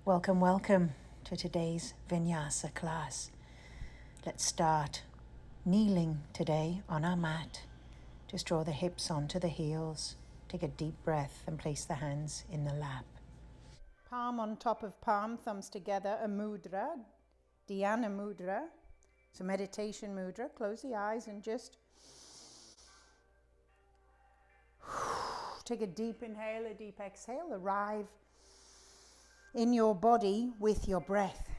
Welcome, welcome to today's vinyasa class. Let's start kneeling today on our mat. Just draw the hips onto the heels. Take a deep breath and place the hands in the lap. Palm on top of palm, thumbs together, a mudra, dhyana mudra. So meditation mudra. Close the eyes and just take a deep inhale, a deep exhale. Arrive in your body with your breath.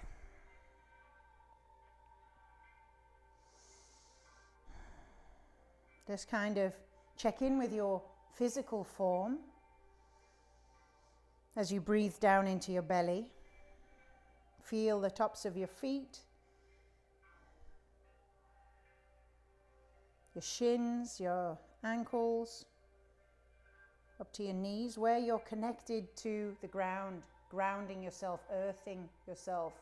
Just kind of check in with your physical form as you breathe down into your belly. Feel the tops of your feet, your shins, your ankles, up to your knees, where you're connected to the ground, grounding yourself, earthing yourself.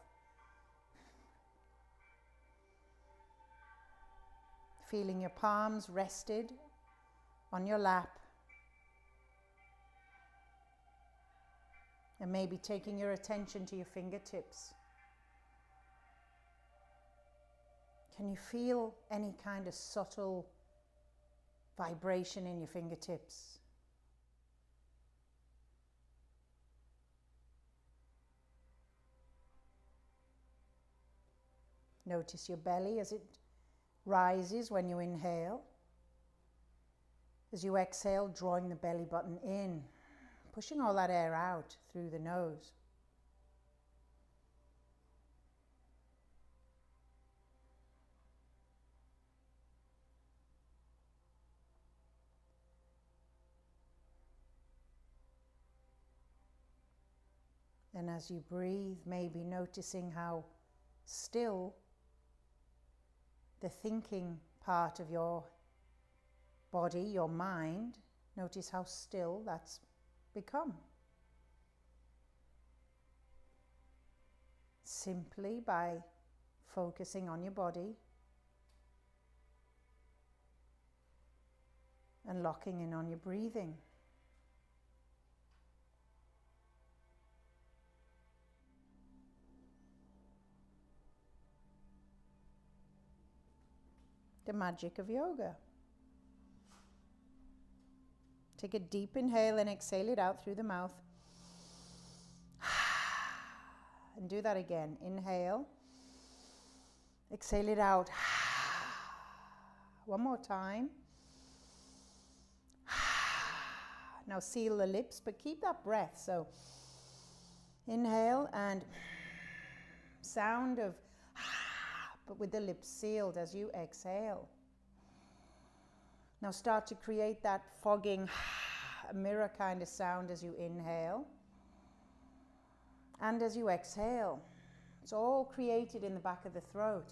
Feeling your palms rested on your lap. And maybe taking your attention to your fingertips. Can you feel any kind of subtle vibration in your fingertips? Notice your belly as it rises when you inhale. As you exhale, drawing the belly button in, pushing all that air out through the nose. And as you breathe, maybe noticing how still the thinking part of your body, your mind, notice how still that's become. Simply by focusing on your body and locking in on your breathing. The magic of yoga. Take a deep inhale and exhale it out through the mouth. And do that again. Inhale. Exhale it out. One more time. Now seal the lips, but keep that breath. So inhale and sound of but with the lips sealed as you exhale. Now start to create that fogging mirror kind of sound as you inhale and as you exhale. It's all created in the back of the throat.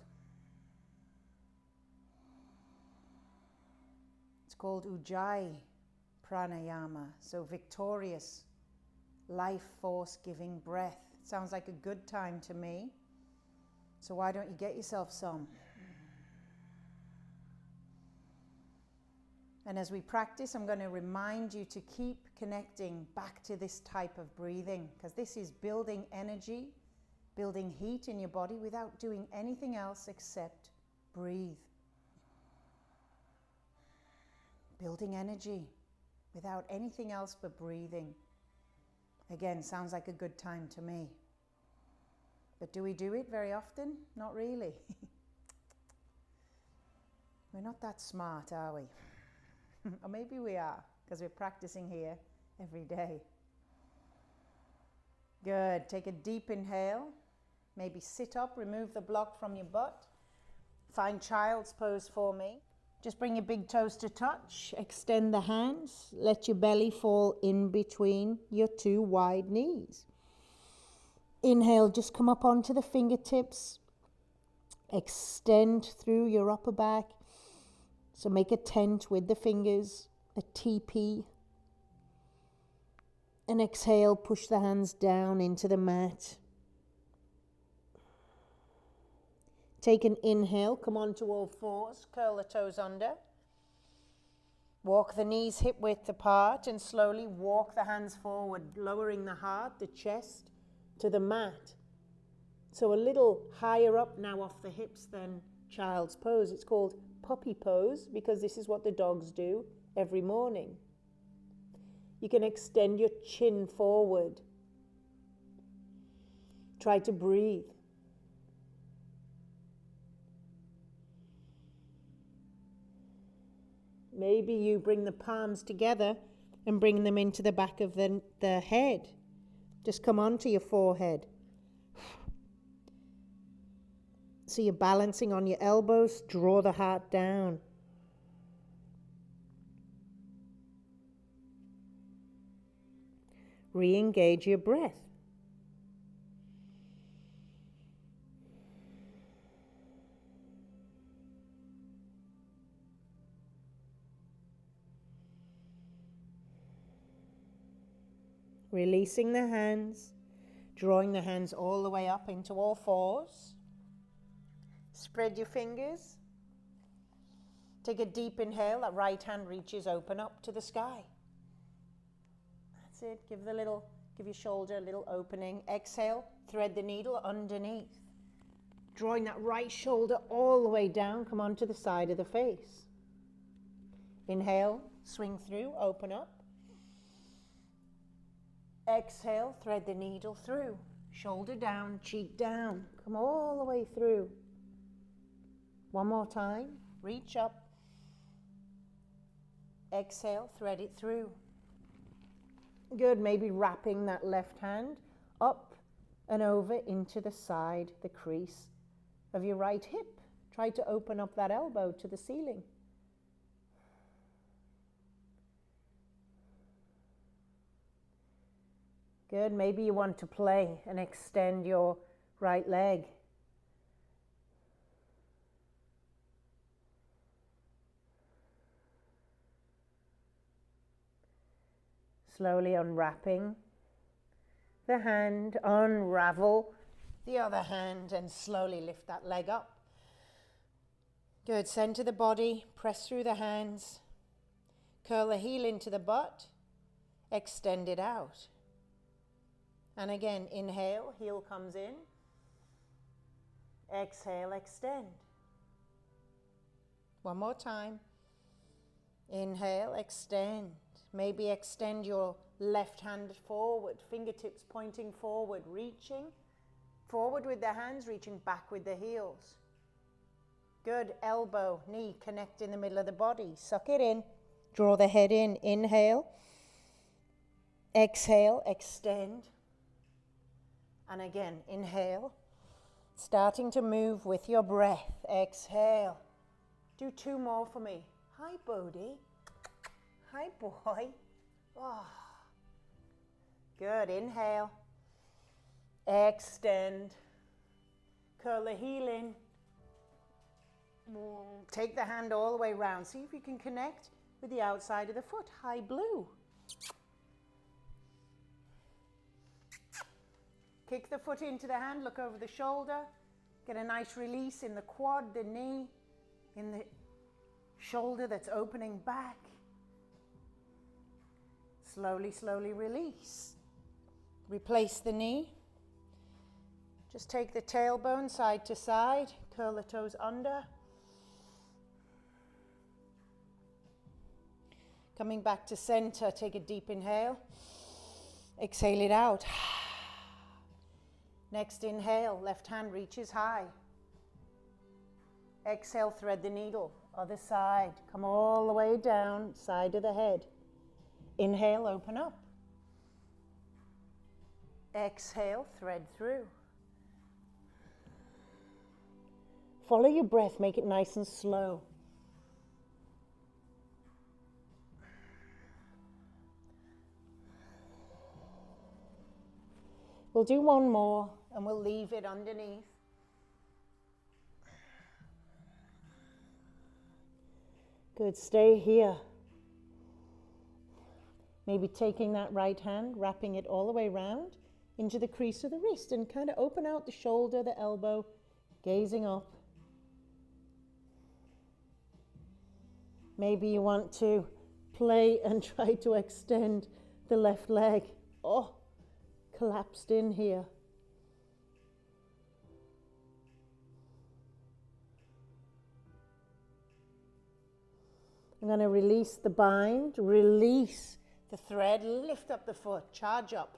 It's called Ujjayi pranayama, so victorious, life force giving breath. It sounds like a good time to me. So why don't you get yourself some? And as we practice, I'm going to remind you to keep connecting back to this type of breathing, because this is building energy, building heat in your body without doing anything else except breathe. Building energy without anything else but breathing. Again, sounds like a good time to me. But do we do it very often? Not really. We're not that smart, are we? Or maybe we are, because we're practicing here every day. Good. Take a deep inhale. Maybe sit up, remove the block from your butt. Find child's pose for me. Just bring your big toes to touch. Extend the hands. Let your belly fall in between your two wide knees. Inhale, just come up onto the fingertips. Extend through your upper back. So make a tent with the fingers, a teepee. And exhale, push the hands down into the mat. Take an inhale, come onto all fours, curl the toes under. Walk the knees hip width apart and slowly walk the hands forward, lowering the heart, the chest, to the mat. So a little higher up now off the hips than child's pose. It's called puppy pose because this is what the dogs do every morning. You can extend your chin forward. Try to breathe. Maybe you bring the palms together and bring them into the back of the head. Just come onto your forehead. So you're balancing on your elbows, draw the heart down. Re-engage your breath. Releasing the hands, drawing the hands all the way up into all fours. Spread your fingers. Take a deep inhale. That right hand reaches open up to the sky. That's it. Give your shoulder a little opening. Exhale. Thread the needle underneath. Drawing that right shoulder all the way down. Come onto the side of the face. Inhale. Swing through. Open up. Exhale. Thread the needle through. Shoulder down. Cheek down. Come all the way through. One more time, reach up, exhale, thread it through. Good, maybe wrapping that left hand up and over into the side, the crease of your right hip. Try to open up that elbow to the ceiling. Good, maybe you want to play and extend your right leg. Slowly unwrapping the hand, unravel the other hand and slowly lift that leg up. Good, center the body, press through the hands, curl the heel into the butt, extend it out. And again, inhale, heel comes in, exhale, extend. One more time, inhale, extend. Maybe extend your left hand forward, fingertips pointing forward, reaching forward with the hands, reaching back with the heels. Good, elbow, knee connect in the middle of the body. Suck it in, draw the head in, inhale, exhale, extend. And again, inhale, starting to move with your breath, exhale. Do two more for me. Hi, Bodhi. Hi, boy. Oh. Good. Inhale. Extend. Curl the heel in. Take the hand all the way around. See if you can connect with the outside of the foot. High blue. Kick the foot into the hand. Look over the shoulder. Get a nice release in the quad, the knee, in the shoulder that's opening back. Slowly, slowly release. Replace the knee. Just take the tailbone side to side. Curl the toes under. Coming back to center, take a deep inhale. Exhale it out. Next inhale, left hand reaches high. Exhale, thread the needle. Other side. Come all the way down, side of the head. Inhale, open up. Exhale, thread through. Follow your breath, make it nice and slow. We'll do one more and we'll leave it underneath. Good, stay here. Maybe taking that right hand, wrapping it all the way around into the crease of the wrist and kind of open out the shoulder, the elbow, gazing up. Maybe you want to play and try to extend the left leg. Oh, collapsed in here. I'm going to release the bind, release the thread, lift up the foot, charge up.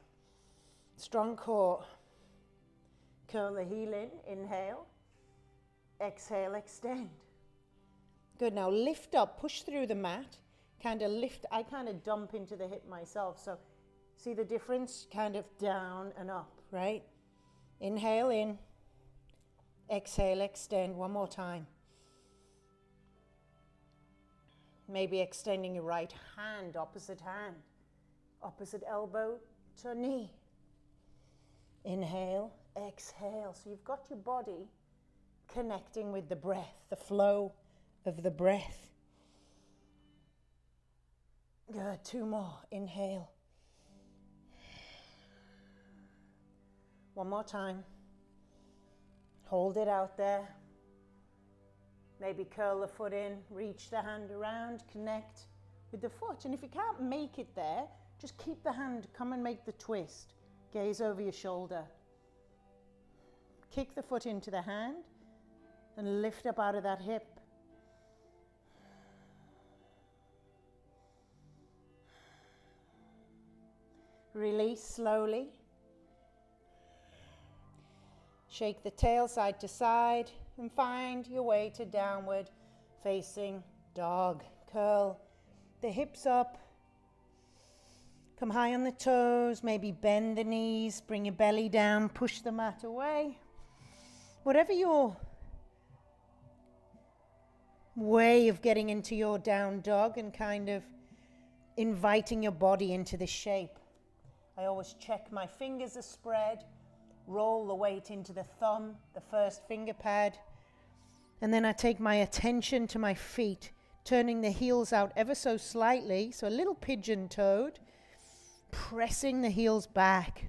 Strong core. Curl the heel in, inhale. Exhale, extend. Good, now lift up, push through the mat. Kind of lift, I kind of dump into the hip myself. So see the difference? Kind of down and up, right? Inhale in. Exhale, extend. One more time. Maybe extending your right hand, opposite elbow to knee. Inhale, exhale. So you've got your body connecting with the breath, the flow of the breath. Good, 2 more. Inhale. One more time. Hold it out there. Maybe curl the foot in, reach the hand around, connect with the foot. And if you can't make it there, just keep the hand, come and make the twist. Gaze over your shoulder. Kick the foot into the hand and lift up out of that hip. Release slowly. Shake the tail side to side and find your way to downward facing dog. Curl the hips up. Come high on the toes, maybe bend the knees, bring your belly down, push the mat away. Whatever your way of getting into your down dog and kind of inviting your body into this shape. I always check my fingers are spread, roll the weight into the thumb, the first finger pad, and then I take my attention to my feet, turning the heels out ever so slightly, so a little pigeon-toed, pressing the heels back,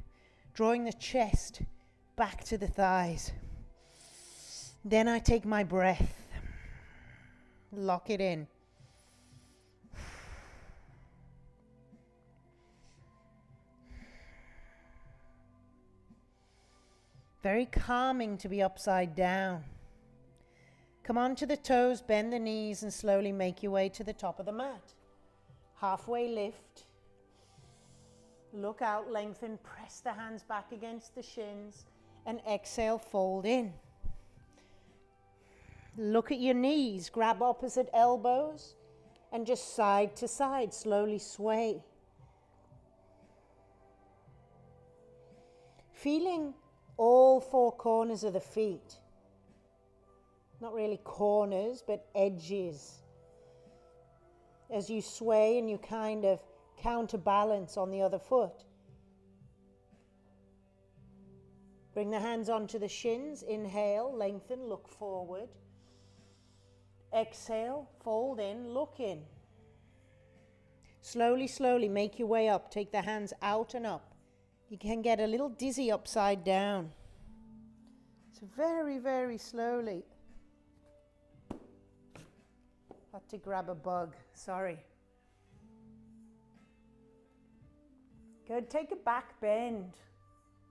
drawing the chest back to the thighs. Then I take my breath, lock it in. Very calming to be upside down. Come onto the toes, bend the knees, and slowly make your way to the top of the mat. Halfway lift. Look out, lengthen, press the hands back against the shins, and exhale, fold in. Look at your knees, grab opposite elbows, and just side to side, slowly sway. Feeling all 4 corners of the feet. Not really corners, but edges. As you sway and you kind of counterbalance on the other foot. Bring the hands onto the shins. Inhale, lengthen, look forward. Exhale, fold in, look in. Slowly, slowly make your way up. Take the hands out and up. You can get a little dizzy upside down. So very, very slowly. Had to grab a bug, sorry. Good, take a back bend.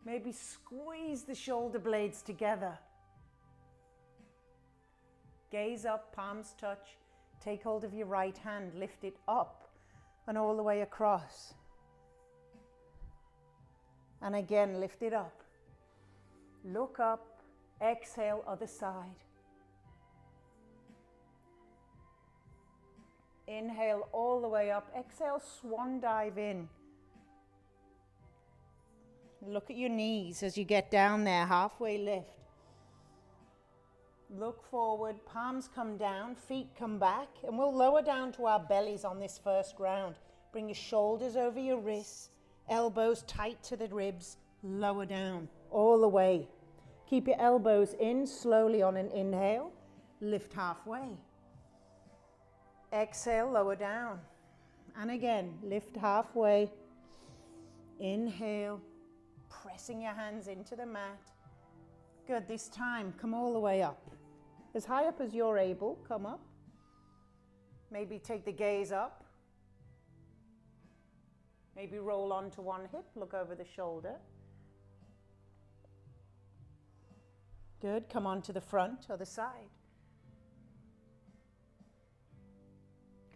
Maybe squeeze the shoulder blades together. Gaze up, palms touch. Take hold of your right hand, lift it up and all the way across. And again, lift it up. Look up, exhale, other side. Inhale all the way up. Exhale, swan dive in. Look at your knees as you get down there, halfway lift. Look forward, palms come down, feet come back, and we'll lower down to our bellies on this first round. Bring your shoulders over your wrists, elbows tight to the ribs, lower down, all the way. Keep your elbows in slowly on an inhale, lift halfway. Exhale, lower down. And again, lift halfway. Inhale, pressing your hands into the mat. Good, this time, come all the way up. As high up as you're able, come up. Maybe take the gaze up. Maybe roll onto one hip, look over the shoulder. Good, come on to the front, other side.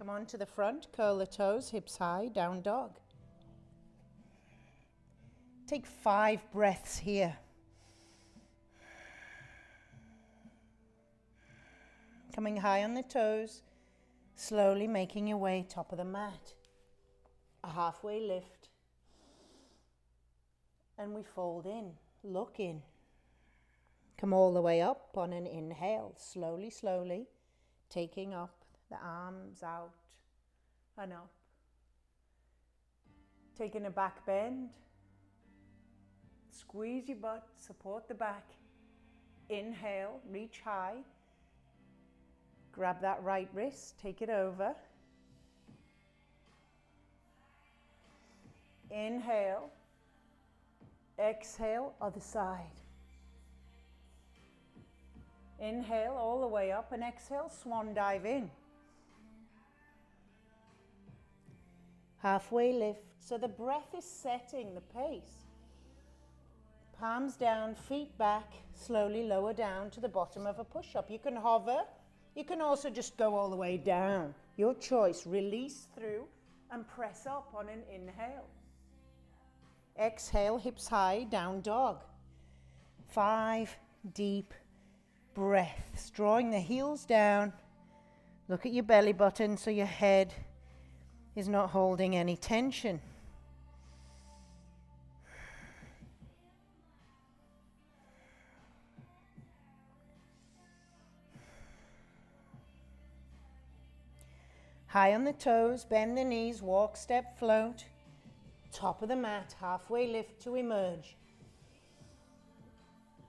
Come on to the front, curl the toes, hips high, down dog. Take 5 breaths here. Coming high on the toes, slowly making your way top of the mat. A halfway lift. And we fold in, look in. Come all the way up on an inhale, slowly, slowly, taking up the arms out and up. Taking a back bend. Squeeze your butt, support the back. Inhale, reach high. Grab that right wrist, take it over. Inhale. Exhale, other side. Inhale all the way up and exhale, swan dive in. Halfway lift, so the breath is setting the pace. Palms down, feet back, slowly lower down to the bottom of a push-up. You can hover, you can also just go all the way down. Your choice, release through and press up on an inhale. Exhale, hips high, down dog. 5 deep breaths, drawing the heels down. Look at your belly button so your head is not holding any tension. High on the toes, bend the knees, walk, step, float. Top of the mat, halfway lift to emerge.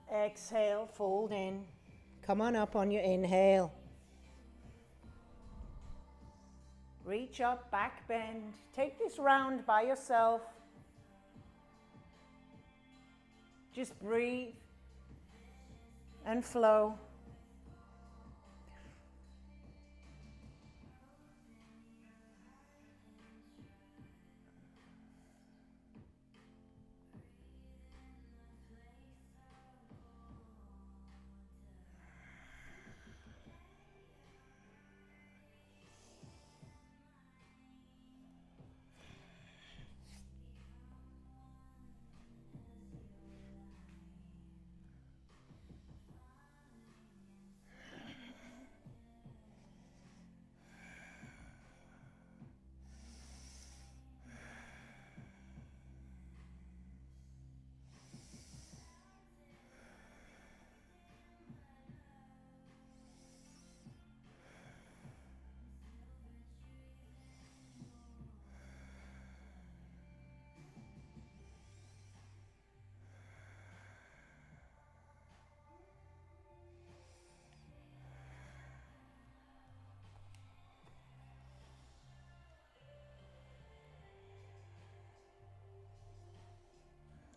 Exhale, fold in. Come on up on your inhale. Reach up, back bend. Take this round by yourself. Just breathe and flow.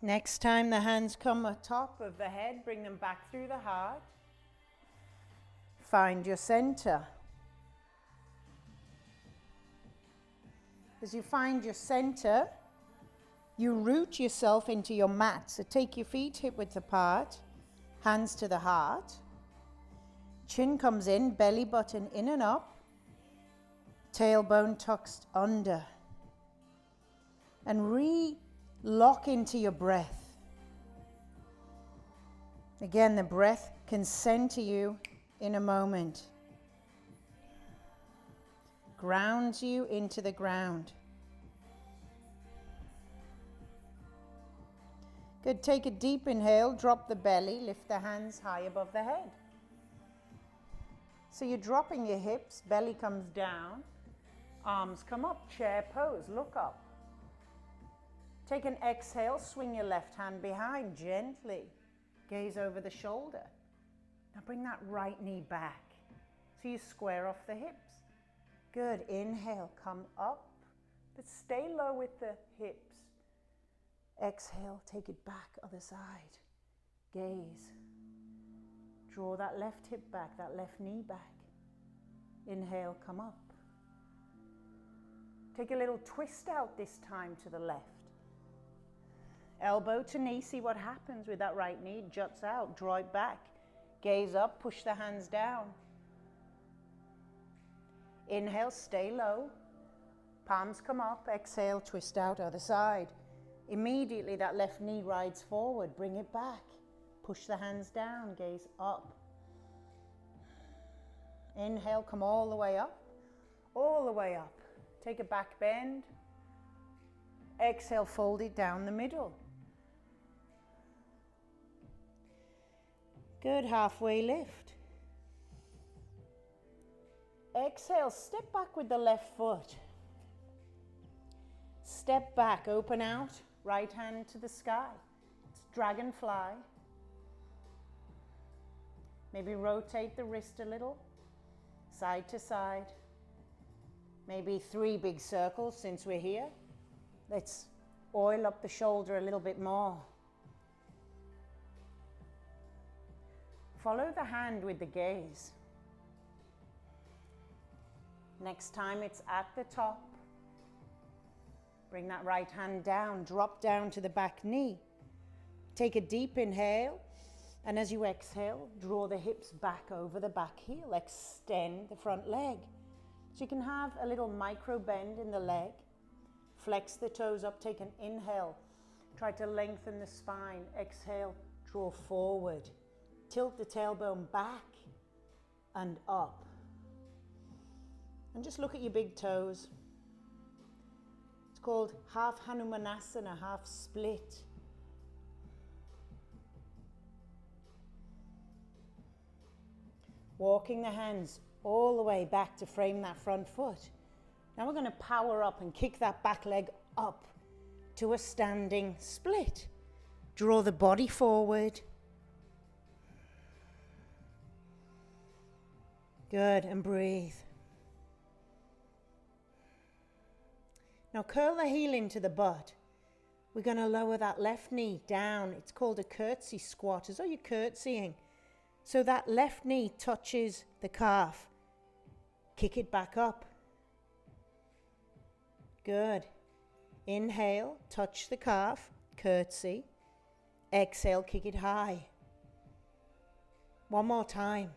Next time the hands come atop of the head, bring them back through the heart. Find your center. As you find your center, you root yourself into your mat. So take your feet hip width apart, hands to the heart. Chin comes in, belly button in and up. Tailbone tucks under. And lock into your breath. Again, the breath can center you in a moment. Grounds you into the ground. Good, take a deep inhale, drop the belly, lift the hands high above the head. So you're dropping your hips, belly comes down, arms come up, chair pose, look up. Take an exhale, swing your left hand behind gently. Gaze over the shoulder. Now bring that right knee back. So you square off the hips. Good, inhale, come up, but stay low with the hips. Exhale, take it back, other side. Gaze. Draw that left hip back, that left knee back. Inhale, come up. Take a little twist out this time to the left. Elbow to knee, see what happens with that right knee. Juts out, draw it back. Gaze up, push the hands down. Inhale, stay low. Palms come up. Exhale, twist out, other side. Immediately that left knee rides forward. Bring it back. Push the hands down, gaze up. Inhale, come all the way up. All the way up. Take a back bend. Exhale, fold it down the middle. Good, halfway lift. Exhale, step back with the left foot. Step back, open out, right hand to the sky. It's dragonfly. Maybe rotate the wrist a little, side to side. Maybe 3 big circles since we're here. Let's oil up the shoulder a little bit more. Follow the hand with the gaze. Next time it's at the top. Bring that right hand down, drop down to the back knee. Take a deep inhale, and as you exhale, draw the hips back over the back heel. Extend the front leg. So you can have a little micro bend in the leg. Flex the toes up, take an inhale. Try to lengthen the spine. Exhale, draw forward. Tilt the tailbone back and up. And just look at your big toes. It's called half Hanumanasana, half split. Walking the hands all the way back to frame that front foot. Now we're going to power up and kick that back leg up to a standing split. Draw the body forward. Good, and breathe. Now curl the heel into the butt. We're going to lower that left knee down. It's called a curtsy squat, as though you're curtsying. So that left knee touches the calf. Kick it back up. Good. Inhale, touch the calf, curtsy. Exhale, kick it high. One more time.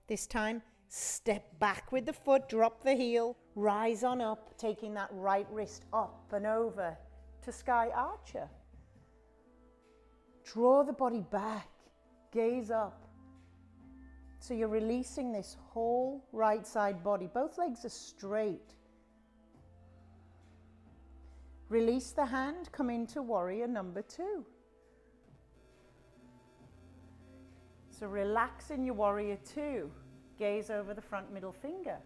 This time, step back with the foot, drop the heel, rise on up, taking that right wrist up and over to sky archer. Draw the body back, gaze up. So you're releasing this whole right side body. Both legs are straight. Release the hand, come into warrior number 2. So relax in your warrior 2. Gaze over the front middle finger.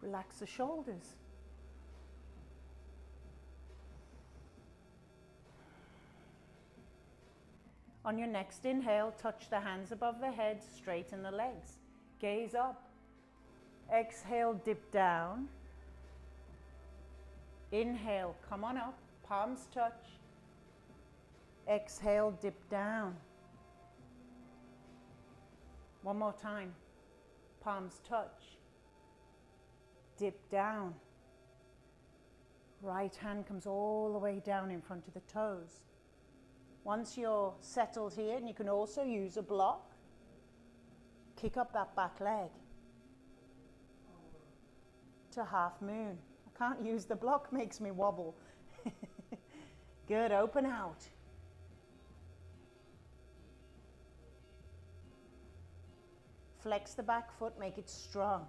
Relax the shoulders. On your next inhale, touch the hands above the head, straighten the legs. Gaze up. Exhale, dip down. Inhale, come on up, palms touch. Exhale, dip down. One more time. Palms touch. Dip down. Right hand comes all the way down in front of the toes. Once you're settled here, and you can also use a block, kick up that back leg to half moon. I can't use the block, makes me wobble. Good, open out. Flex the back foot, make it strong.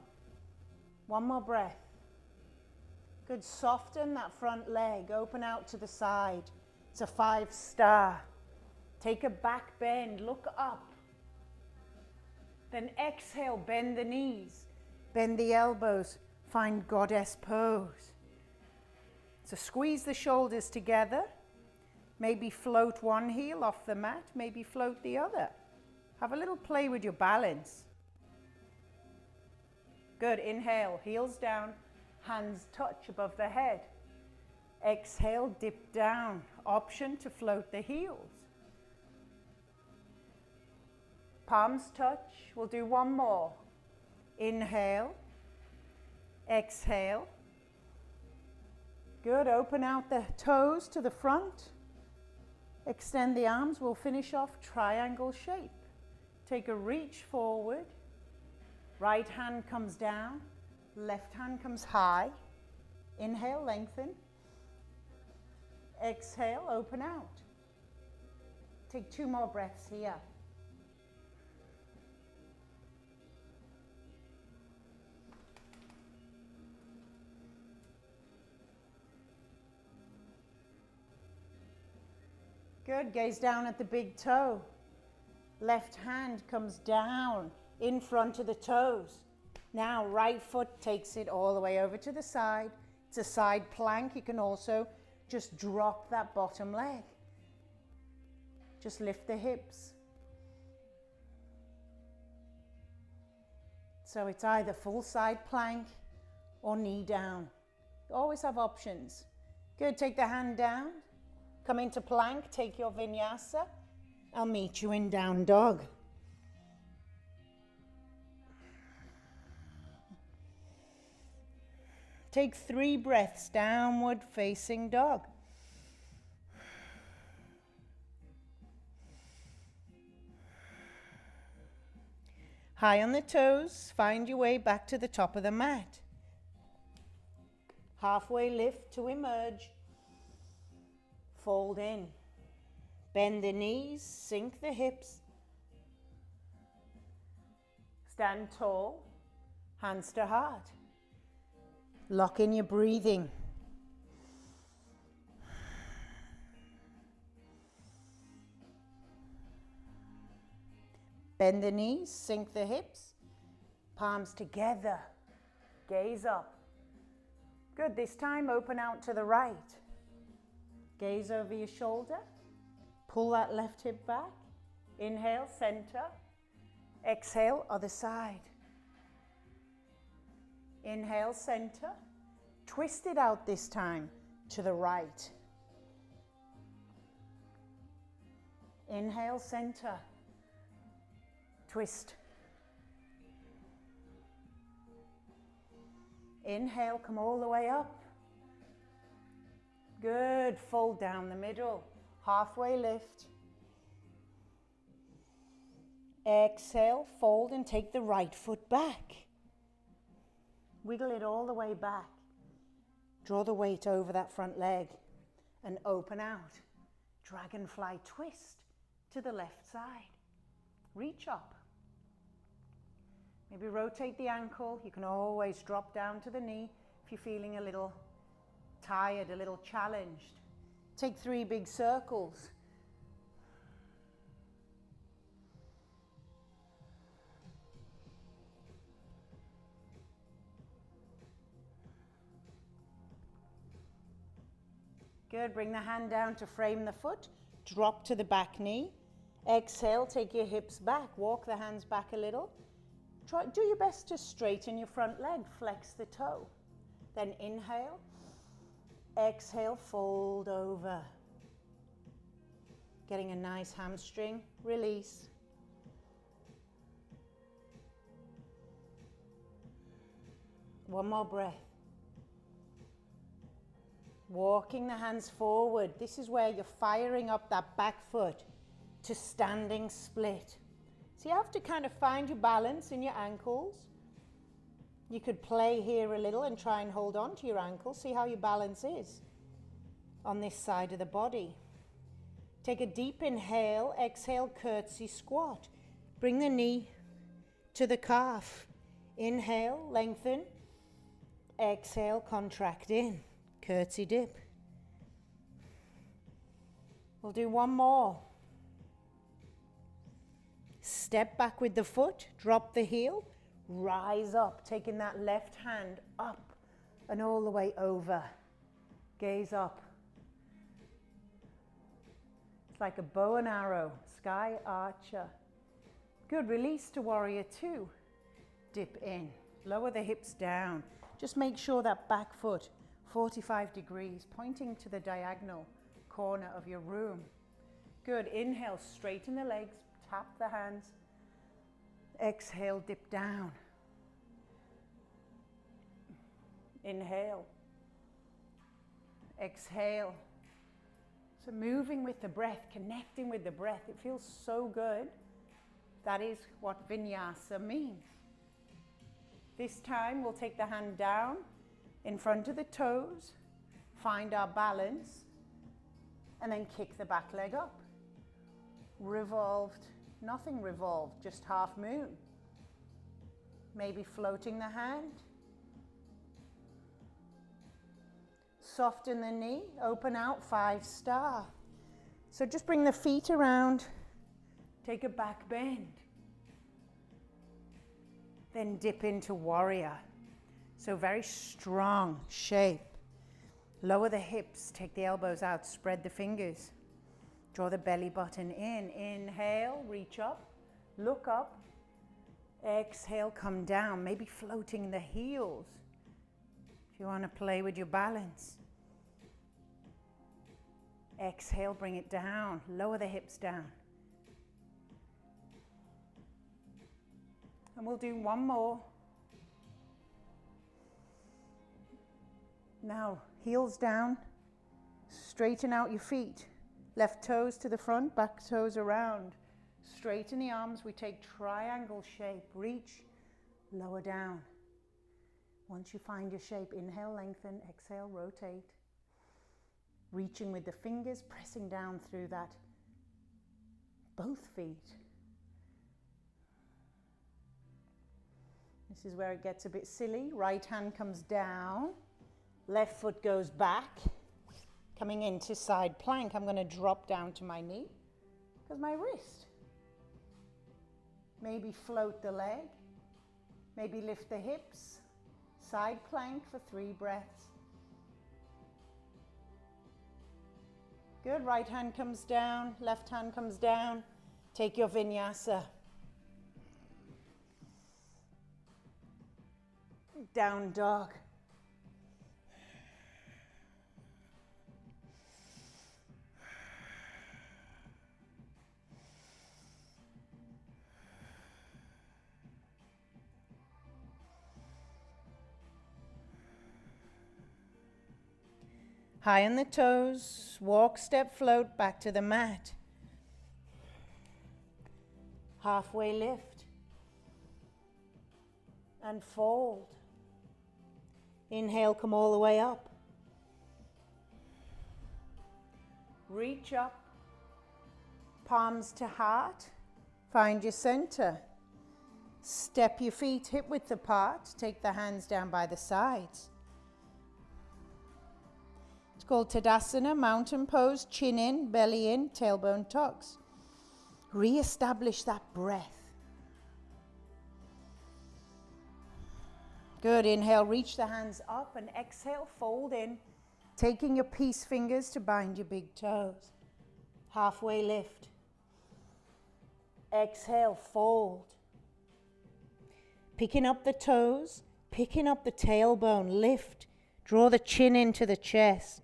One more breath. Good, soften that front leg, open out to the side. It's a 5-star. Take a back bend, look up. Then exhale, bend the knees, bend the elbows, find goddess pose. So squeeze the shoulders together. Maybe float one heel off the mat, maybe float the other. Have a little play with your balance. Good, inhale, heels down, hands touch above the head. Exhale, dip down. Option to float the heels. Palms touch. We'll do one more. Inhale. Exhale. Good. Open out the toes to the front. Extend the arms. We'll finish off triangle shape. Take a reach forward. Right hand comes down, left hand comes high. Inhale, lengthen. Exhale, open out. Take 2 more breaths here. Good, gaze down at the big toe. Left hand comes down in front of the toes. Now right foot takes it all the way over to the side. It's a side plank. You can also just drop that bottom leg. Just lift the hips. So it's either full side plank or knee down. You always have options. Good, take the hand down. Come into plank, take your vinyasa. I'll meet you in down dog. Take 3 breaths, downward facing dog. High on the toes, find your way back to the top of the mat. Halfway lift to emerge. Fold in. Bend the knees, sink the hips. Stand tall, hands to heart. Lock in your breathing. Bend the knees, sink the hips, palms together, gaze up. Good, this time open out to the right. Gaze over your shoulder, pull that left hip back. Inhale, center. Exhale, other side. Inhale, center. Twist it out this time to the right. Inhale, center. Twist. Inhale, come all the way up. Good, fold down the middle. Halfway lift. Exhale, fold and take the right foot back. Wiggle it all the way back. Draw the weight over that front leg and open out. Dragonfly twist to the left side. Reach up. Maybe rotate the ankle. You can always drop down to the knee if you're feeling a little tired, a little challenged. Take 3 big circles. Good, bring the hand down to frame the foot. Drop to the back knee. Exhale, take your hips back. Walk the hands back a little. Do your best to straighten your front leg. Flex the toe. Then inhale. Exhale, fold over. Getting a nice hamstring. Release. One more breath. Walking the hands forward. This is where you're firing up that back foot to standing split. So you have to kind of find your balance in your ankles. You could play here a little and try and hold on to your ankles. See how your balance is on this side of the body. Take a deep inhale. Exhale, curtsy squat. Bring the knee to the calf. Inhale, lengthen. Exhale, contract in. Curtsy dip. We'll do one more. Step back with the foot, drop the heel, rise up, taking that left hand up and all the way over. Gaze up. It's like a bow and arrow, sky archer. Good, release to warrior 2. Dip in, lower the hips down. Just make sure that back foot 45 degrees, pointing to the diagonal corner of your room. Good, inhale, straighten the legs, tap the hands. Exhale, dip down. Inhale. Exhale. So moving with the breath, connecting with the breath, it feels so good. That is what vinyasa means. This time we'll take the hand down in front of the toes, find our balance, and then kick the back leg up. Revolved, nothing revolved, just half moon. Maybe floating the hand. Soften the knee, open out, 5-star. So just bring the feet around, take a back bend. Then dip into warrior. So very strong shape. Lower the hips, take the elbows out, spread the fingers. Draw the belly button in. Inhale, reach up, look up. Exhale, come down, maybe floating the heels. If you want to play with your balance. Exhale, bring it down, lower the hips down. And we'll do one more. Now, heels down, straighten out your feet. Left toes to the front, back toes around. Straighten the arms, we take triangle shape. Reach, lower down. Once you find your shape, inhale, lengthen, exhale, rotate. Reaching with the fingers, pressing down through that. Both feet. This is where it gets a bit silly. Right hand comes down, left foot goes back. Coming into side plank, I'm going to drop down to my knee because my wrist. Maybe float the leg, maybe lift the hips. Side plank for 3 breaths. Good, right hand comes down, left hand comes down. Take your vinyasa. Down dog. High on the toes, walk, step, float back to the mat. Halfway lift and fold. Inhale, come all the way up. Reach up, palms to heart, find your center. Step your feet hip width apart, take the hands down by the sides. It's called Tadasana, mountain pose, chin in, belly in, tailbone tucks. Re-establish that breath. Good, inhale, reach the hands up and exhale, fold in, taking your peace fingers to bind your big toes. Halfway lift. Exhale, fold. Picking up the toes, picking up the tailbone, lift. Draw the chin into the chest.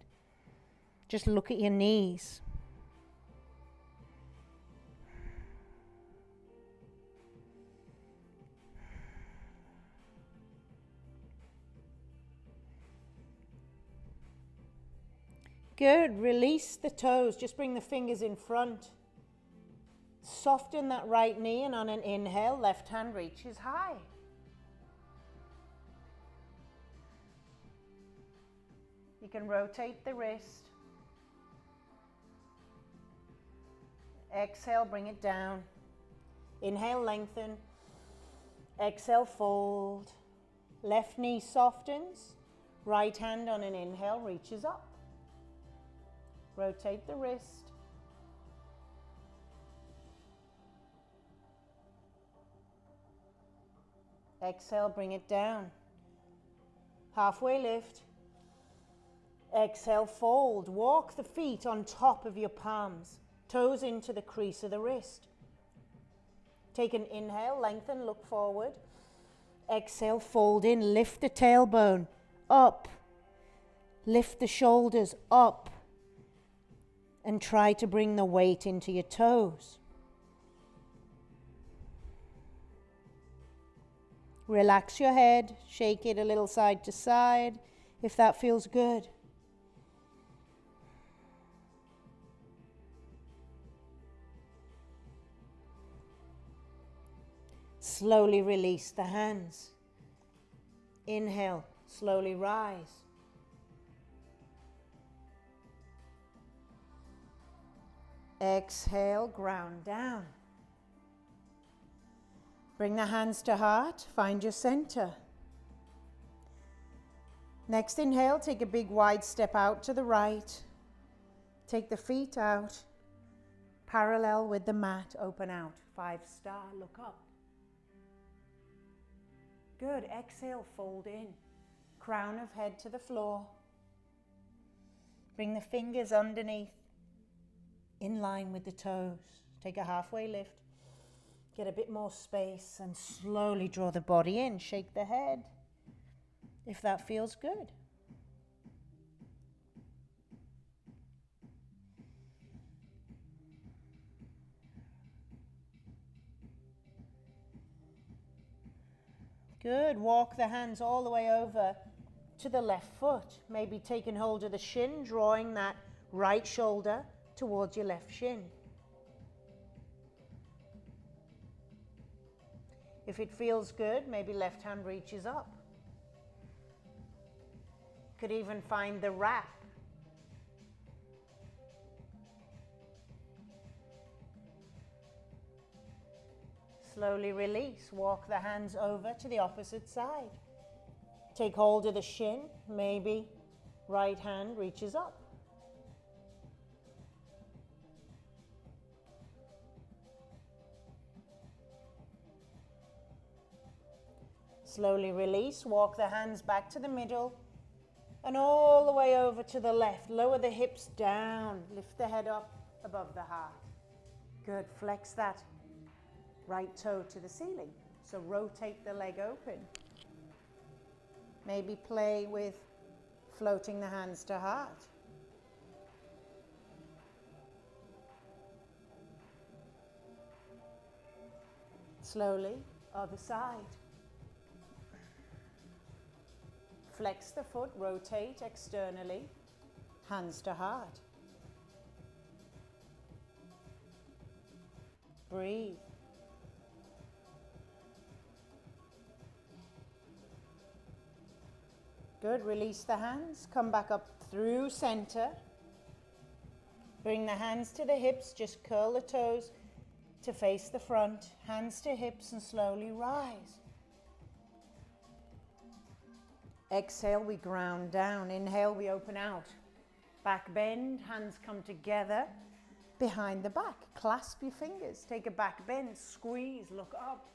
Just look at your knees. Good, release the toes, just bring the fingers in front. Soften that right knee and on an inhale, left hand reaches high. You can rotate the wrist. Exhale, bring it down. Inhale, lengthen. Exhale, fold. Left knee softens. Right hand on an inhale reaches up. Rotate the wrist. Exhale, bring it down. Halfway lift. Exhale, fold. Walk the feet on top of your palms. Toes into the crease of the wrist. Take an inhale, lengthen, look forward. Exhale, fold in, lift the tailbone up. Lift the shoulders up. And try to bring the weight into your toes. Relax your head, shake it a little side to side if that feels good. Slowly release the hands. Inhale, slowly rise. Exhale, ground down. Bring the hands to heart, find your center. Next inhale, take a big wide step out to the right. Take the feet out, parallel with the mat, open out. 5-star, look up. Good, exhale, fold in. Crown of head to the floor. Bring the fingers underneath, in line with the toes. Take a halfway lift. Get a bit more space and slowly draw the body in. Shake the head if that feels good. Good. Walk the hands all the way over to the left foot. Maybe taking hold of the shin, drawing that right shoulder towards your left shin. If it feels good, maybe left hand reaches up. Could even find the wrap. Slowly release. Walk the hands over to the opposite side. Take hold of the shin. Maybe right hand reaches up. Slowly release, walk the hands back to the middle and all the way over to the left. Lower the hips down, lift the head up above the heart. Good, flex that right toe to the ceiling. So rotate the leg open. Maybe play with floating the hands to heart. Slowly, other side. Flex the foot, rotate externally, hands to heart. Breathe. Good, release the hands, come back up through center. Bring the hands to the hips, just curl the toes to face the front, hands to hips and slowly rise. Exhale, we ground down. Inhale, we open out. Back bend, hands come together behind the back. Clasp your fingers, take a back bend, squeeze, look up.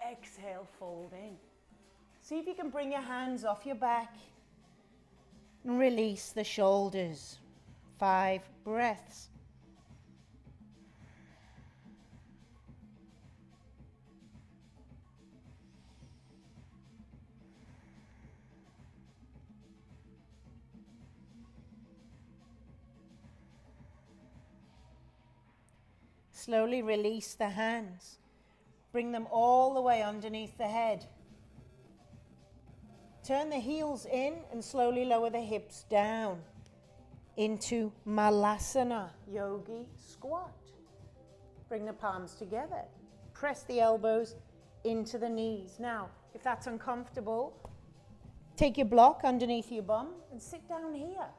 Exhale, fold in. See if you can bring your hands off your back and release the shoulders. 5 breaths. Slowly release the hands. Bring them all the way underneath the head. Turn the heels in and slowly lower the hips down into Malasana, yogi squat. Bring the palms together. Press the elbows into the knees. Now, if that's uncomfortable, take your block underneath your bum and sit down here.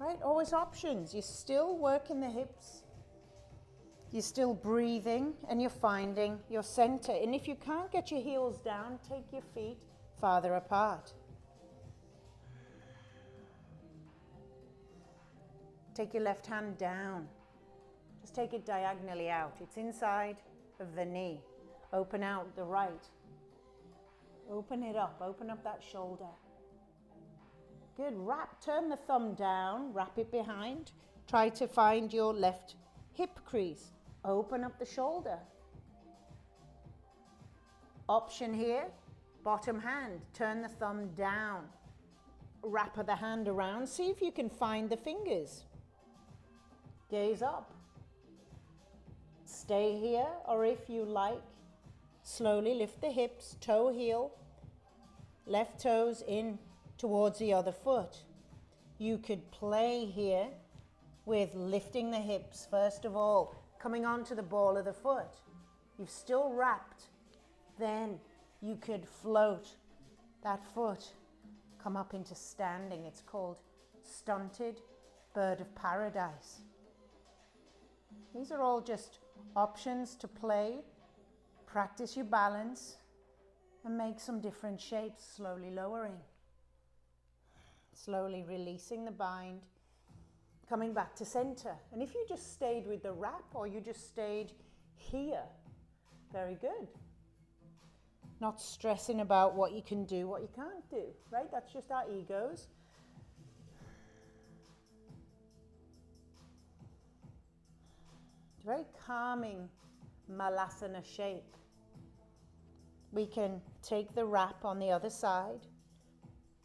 Right? Always options. You're still working the hips. You're still breathing and you're finding your center. And if you can't get your heels down, take your feet farther apart. Take your left hand down. Just take it diagonally out. It's inside of the knee. Open out the right. Open it up. Open up that shoulder. Good. Turn the thumb down. Wrap it behind. Try to find your left hip crease. Open up the shoulder. Option here, bottom hand, turn the thumb down. Wrap the hand around, see if you can find the fingers. Gaze up. Stay here, or if you like, slowly lift the hips, toe heel, left toes in towards the other foot. You could play here with lifting the hips, first of all, coming onto the ball of the foot. You've still wrapped. Then you could float that foot come up into standing. It's called stunted bird of paradise. These are all just options to play, practice your balance, and make some different shapes, slowly lowering. Slowly releasing the bind, coming back to center. And if you just stayed with the wrap or you just stayed here, very good. Not stressing about what you can do, what you can't do, right? That's just our egos. It's a very calming malasana shape. We can take the wrap on the other side.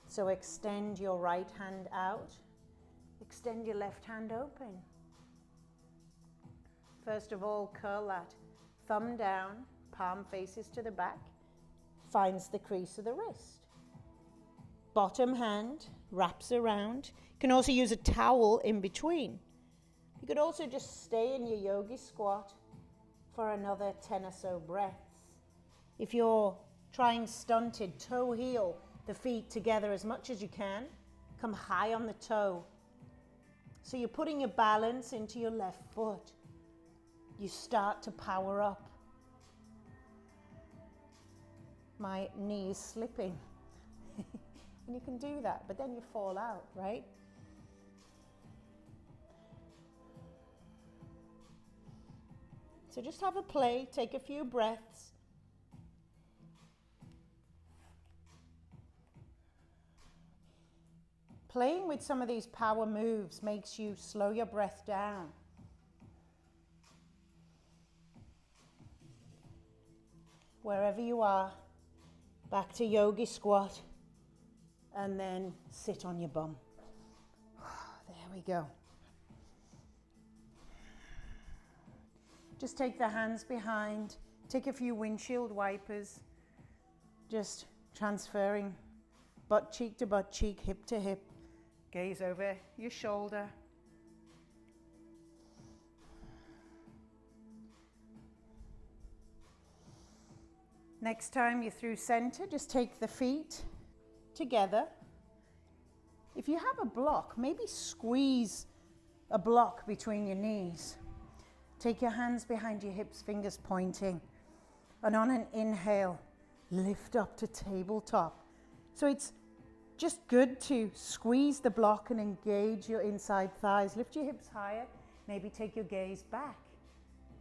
So extend your right hand out. Extend your left hand open. First of all, curl that thumb down, palm faces to the back, finds the crease of the wrist. Bottom hand wraps around. You can also use a towel in between. You could also just stay in your yogi squat for another 10 or so breaths. If you're trying stunted, toe heel the feet together as much as you can. Come high on the toe. So you're putting your balance into your left foot. You start to power up. My knee is slipping. And you can do that, but then you fall out, right? So just have a play, take a few breaths. Playing with some of these power moves makes you slow your breath down. Wherever you are, back to yogi squat, and then sit on your bum. There we go. Just take the hands behind, take a few windshield wipers, just transferring butt cheek to butt cheek, hip to hip. Gaze over your shoulder. Next time you're through center, just take the feet together. If you have a block, maybe squeeze a block between your knees. Take your hands behind your hips, fingers pointing. And on an inhale, lift up to tabletop. So it's just good to squeeze the block and engage your inside thighs. Lift your hips higher, maybe take your gaze back.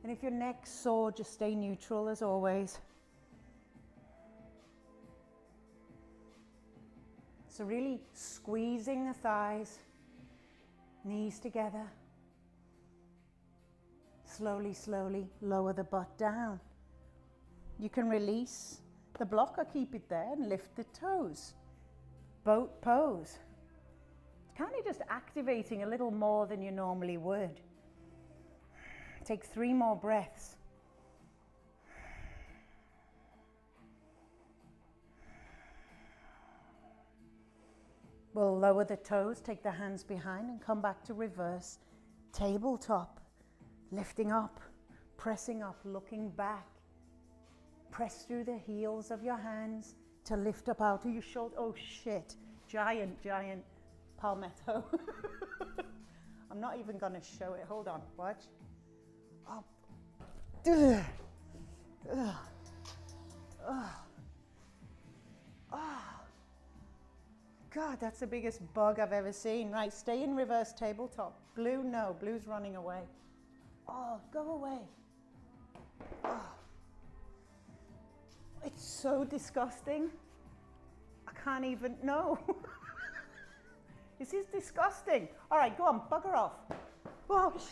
And if your neck's sore, just stay neutral as always. So really squeezing the thighs, knees together. Slowly, slowly lower the butt down. You can release the block or keep it there and lift the toes. Boat pose. It's kind of just activating a little more than you normally would. Take 3 more breaths. We'll lower the toes, take the hands behind and come back to reverse tabletop. Lifting up, pressing up, looking back. Press through the heels of your hands to lift up out of your shoulder. Oh shit, giant palmetto. I'm not even gonna show it. Hold on, watch. Oh. Ugh. Ugh. Ugh. Oh. God, that's the biggest bug I've ever seen. Right, stay in reverse tabletop. Blue, no, blue's running away. Oh, go away. Oh. It's so disgusting. I can't even, no. This is disgusting. All right, go on, bugger off. Oh, shit.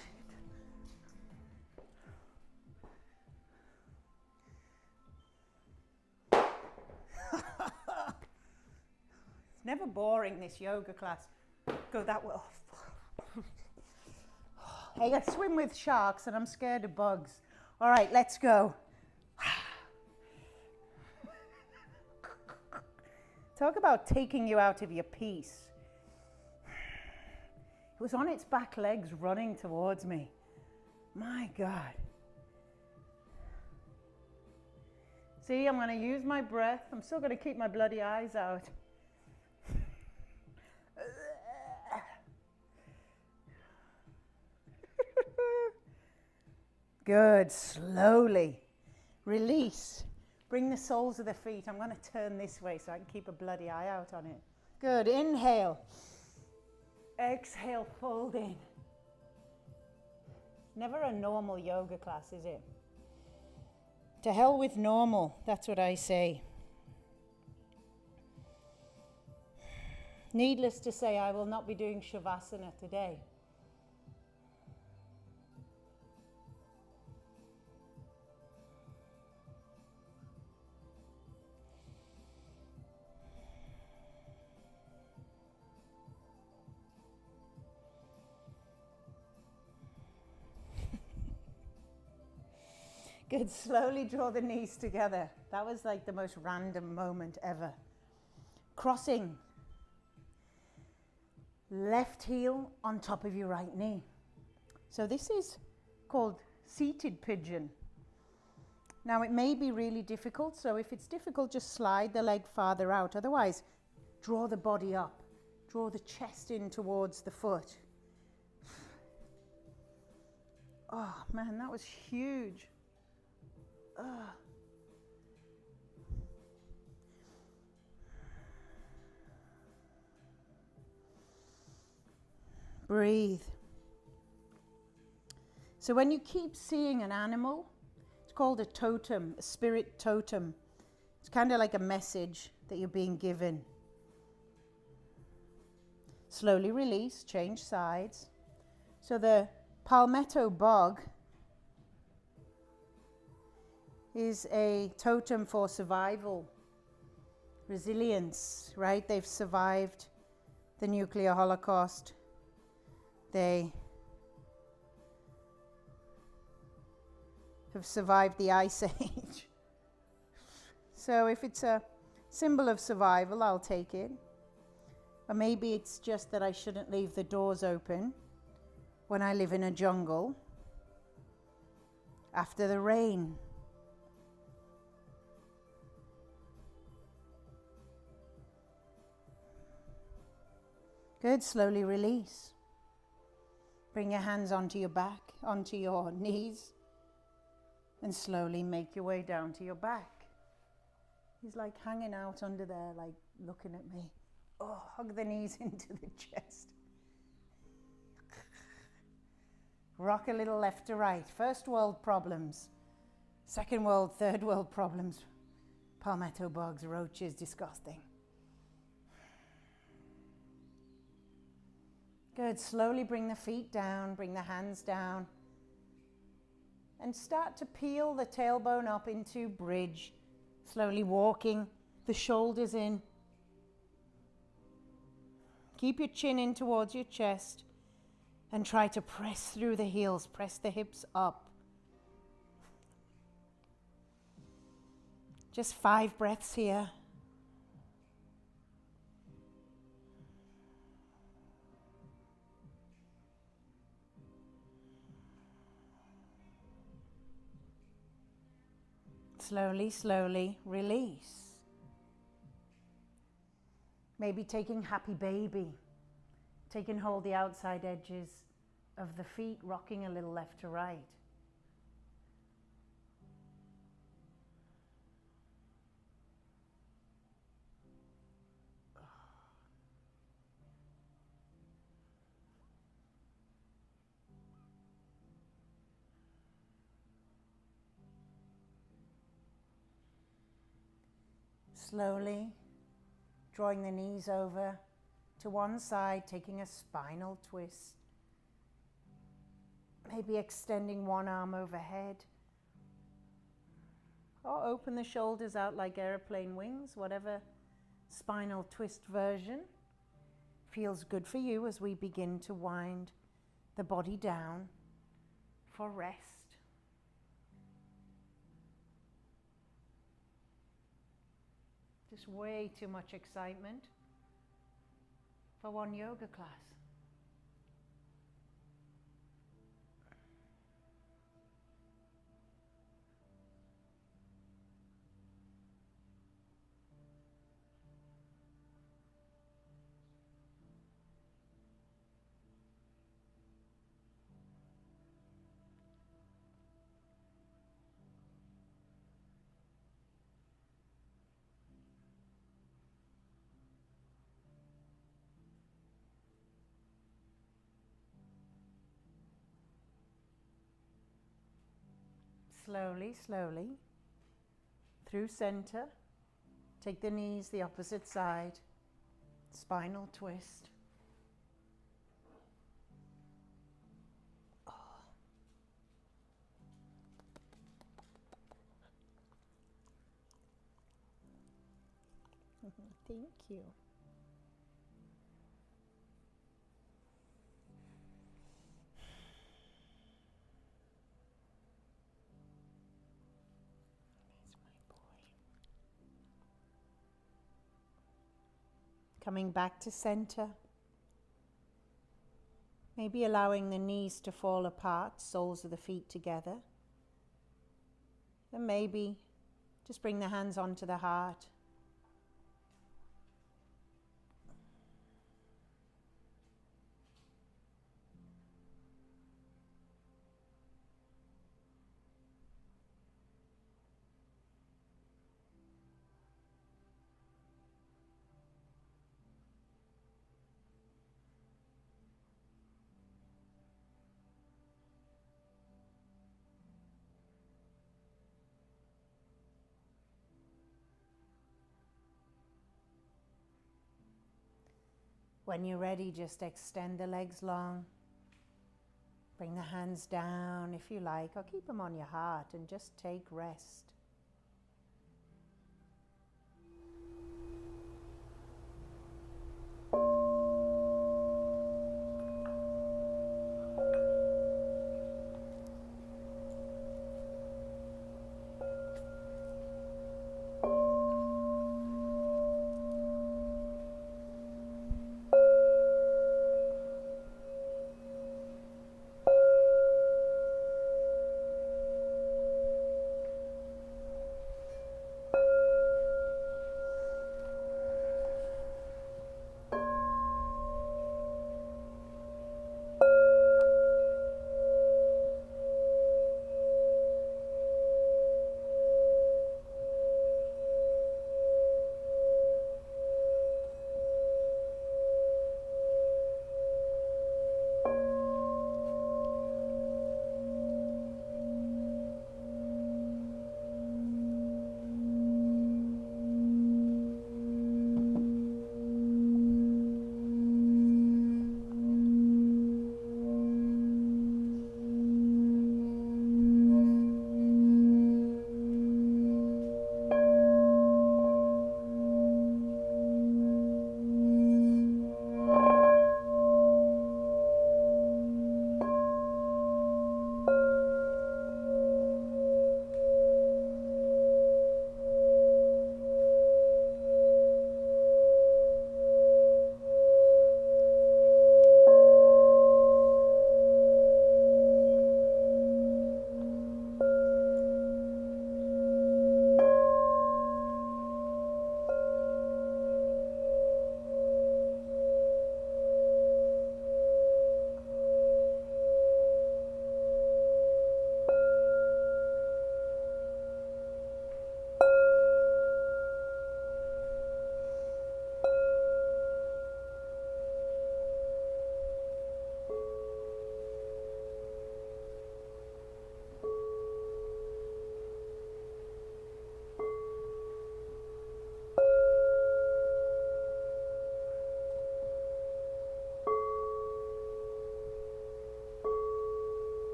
It's never boring, this yoga class. Go that way. Oh, hey, I swim with sharks and I'm scared of bugs. All right, let's go. Talk about taking you out of your peace. It was on its back legs running towards me. My God. See, I'm going to use my breath. I'm still going to keep my bloody eyes out. Good. Slowly release. Bring the soles of the feet. I'm going to turn this way so I can keep a bloody eye out on it. Good. Inhale. Exhale, fold in. Never a normal yoga class, is it? To hell with normal. That's what I say. Needless to say, I will not be doing Shavasana today. Good. Slowly draw the knees together. That was like the most random moment ever. Crossing. Left heel on top of your right knee. So this is called seated pigeon. Now it may be really difficult, so if it's difficult, just slide the leg farther out. Otherwise, draw the body up. Draw the chest in towards the foot. Oh man, that was huge. Breathe. So when you keep seeing an animal, it's called a totem, a spirit totem. It's kind of like a message that you're being given. Slowly release, change sides. So the palmetto bog is a totem for survival, resilience, right? They've survived the nuclear holocaust. They have survived the Ice Age. So if it's a symbol of survival, I'll take it. Or maybe it's just that I shouldn't leave the doors open when I live in a jungle after the rain. Good. Slowly release. Bring your hands onto your back, onto your knees, and slowly make your way down to your back. He's like hanging out under there, like looking at me. Oh, hug the knees into the chest. Rock a little left to right. First world problems. Second world, third world problems. Palmetto bugs, roaches, disgusting. Good. Slowly bring the feet down, bring the hands down. And start to peel the tailbone up into bridge. Slowly walking the shoulders in. Keep your chin in towards your chest. And try to press through the heels. Press the hips up. Just 5 breaths here. Slowly, slowly release. Maybe taking happy baby. Taking hold the outside edges of the feet, rocking a little left to right. Slowly drawing the knees over to one side, taking a spinal twist. Maybe extending one arm overhead. Or open the shoulders out like airplane wings, whatever spinal twist version feels good for you as we begin to wind the body down for rest. Just way too much excitement for one yoga class. slowly, slowly, through center. Take the knees the opposite side. Spinal twist. Thank you. There's my boy. Coming back to center. Maybe allowing the knees to fall apart, soles of the feet together. And maybe just bring the hands onto the heart. When you're ready, just extend the legs long. Bring the hands down if you like, or keep them on your heart and just take rest.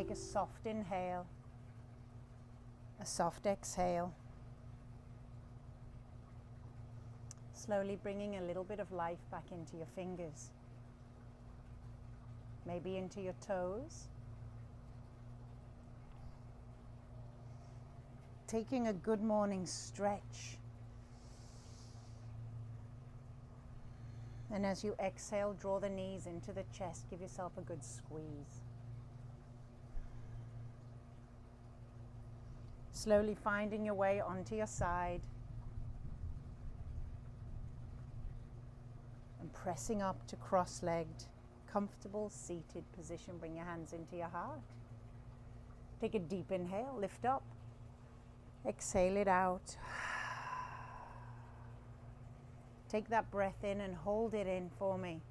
take a soft inhale, a soft exhale. Slowly bringing a little bit of life back into your fingers, maybe into your toes. Taking a good morning stretch. And as you exhale, draw the knees into the chest. Give yourself a good squeeze. Slowly finding your way onto your side. And pressing up to cross-legged, comfortable seated position. Bring your hands into your heart. Take a deep inhale, lift up. Exhale it out. Take that breath in and hold it in for me.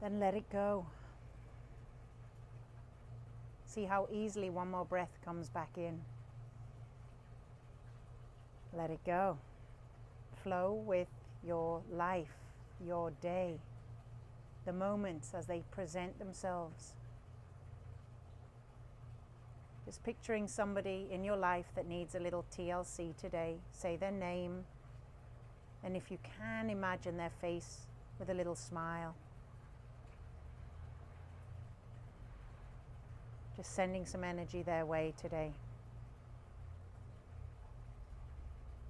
Then let it go. See how easily one more breath comes back in. Let it go. Flow with your life, your day, the moments as they present themselves. Just picturing somebody in your life that needs a little TLC today. Say their name, and if you can, imagine their face with a little smile. Just sending some energy their way today.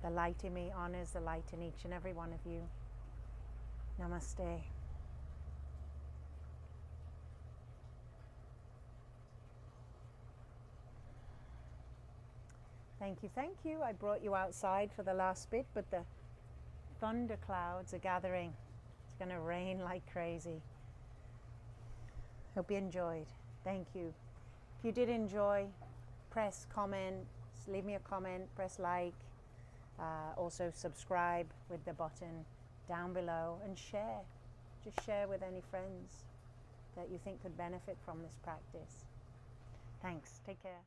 The light in me honors the light in each and every one of you. Namaste. Thank you, thank you. I brought you outside for the last bit, but the thunder clouds are gathering. It's going to rain like crazy. Hope you enjoyed. Thank you. If you did enjoy, press comment, leave me a comment, press like, also subscribe with the button down below, and share. Just share with any friends that you think could benefit from this practice. Thanks. Take care.